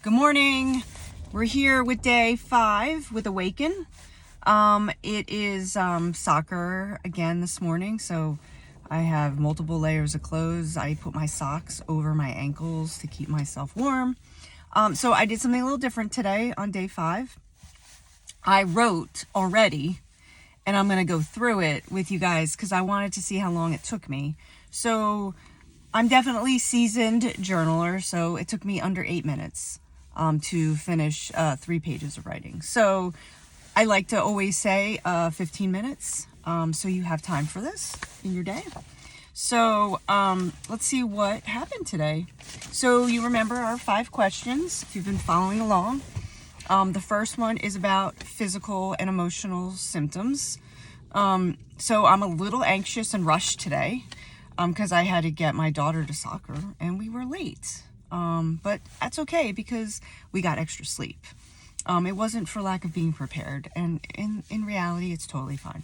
Good morning. We're here with day 5 with Awaken. It is soccer again this morning, so I have multiple layers of clothes. I put my socks over my ankles to keep myself warm. So I did something a little different today on day 5. I wrote already, and I'm going to go through it with you guys because I wanted to see how long it took me. So I'm definitely seasoned journaler, so it took me under 8 minutes to finish 3 pages of writing. So I like to always say 15 minutes, so you have time for this in your day. So let's see what happened today. So you remember our 5 questions if you've been following along. The first one is about physical and emotional symptoms. So I'm a little anxious and rushed today because I had to get my daughter to soccer and we were late. But that's okay because we got extra sleep. It wasn't for lack of being prepared, and in reality, it's totally fine.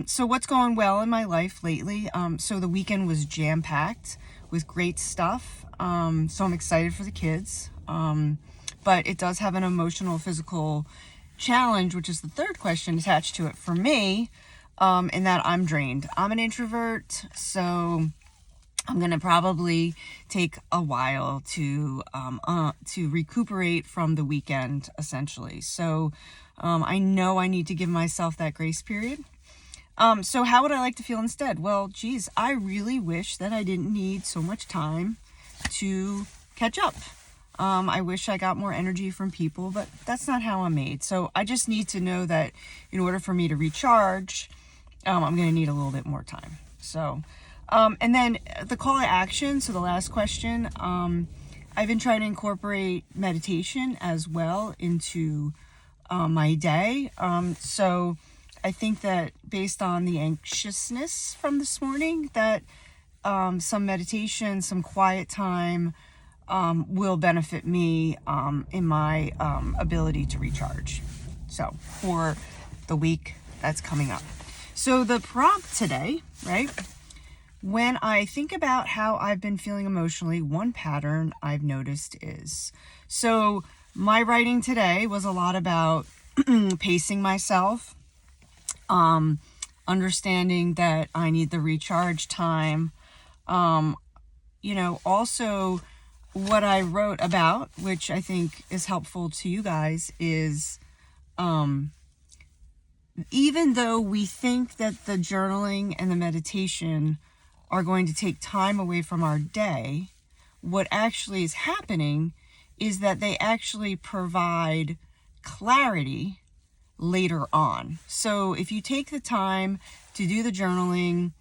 So what's going well in my life lately? So the weekend was jam-packed with great stuff. So I'm excited for the kids. But it does have an emotional, physical challenge, which is the third question attached to it for me, in that I'm drained. I'm an introvert, so I'm going to probably take a while to recuperate from the weekend, essentially. So I know I need to give myself that grace period. So how would I like to feel instead? Well, geez, I really wish that I didn't need so much time to catch up. I wish I got more energy from people, but that's not how I'm made. So I just need to know that in order for me to recharge, I'm going to need a little bit more time. So, and then the call to action. So the last question, I've been trying to incorporate meditation as well into my day. So I think that based on the anxiousness from this morning, that some meditation, some quiet time will benefit me in my ability to recharge. So for the week that's coming up. So the prompt today, right? When I think about how I've been feeling emotionally, one pattern I've noticed is, so my writing today was a lot about pacing myself, understanding that I need the recharge time. Also what I wrote about, which I think is helpful to you guys, is even though we think that the journaling and the meditation are going to take time away from our day, what actually is happening is that they actually provide clarity later on. So if you take the time to do the journaling,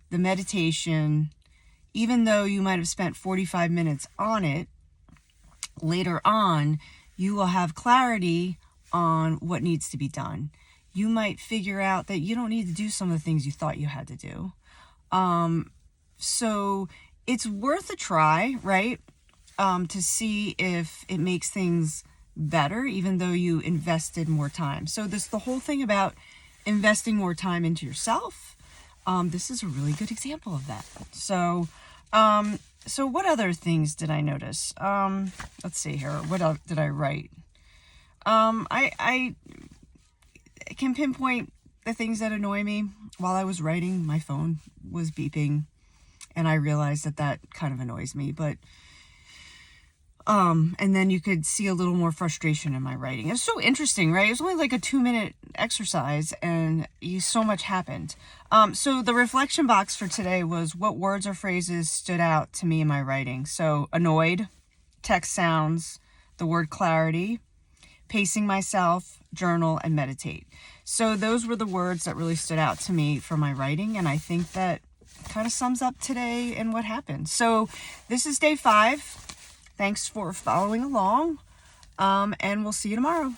the meditation, even though you might have spent 45 minutes on it, later on, you will have clarity on what needs to be done. You might figure out that you don't need to do some of the things you thought you had to do. So it's worth a try, right? To see if it makes things better, even though you invested more time. So the whole thing about investing more time into yourself, this is a really good example of that. So what other things did I notice? Let's see here. What else did I write? I can pinpoint the things that annoy me. While I was writing, my phone was beeping, and I realized that kind of annoys me. But and then you could see a little more frustration in my writing. It's so interesting, right? It was only like a 2-minute exercise, and so much happened. So the reflection box for today was what words or phrases stood out to me in my writing. So annoyed, text sounds, the word clarity, pacing myself, journal, and meditate. So those were the words that really stood out to me for my writing, and I think that kind of sums up today and what happened. So this is day 5. Thanks for following along, and we'll see you tomorrow.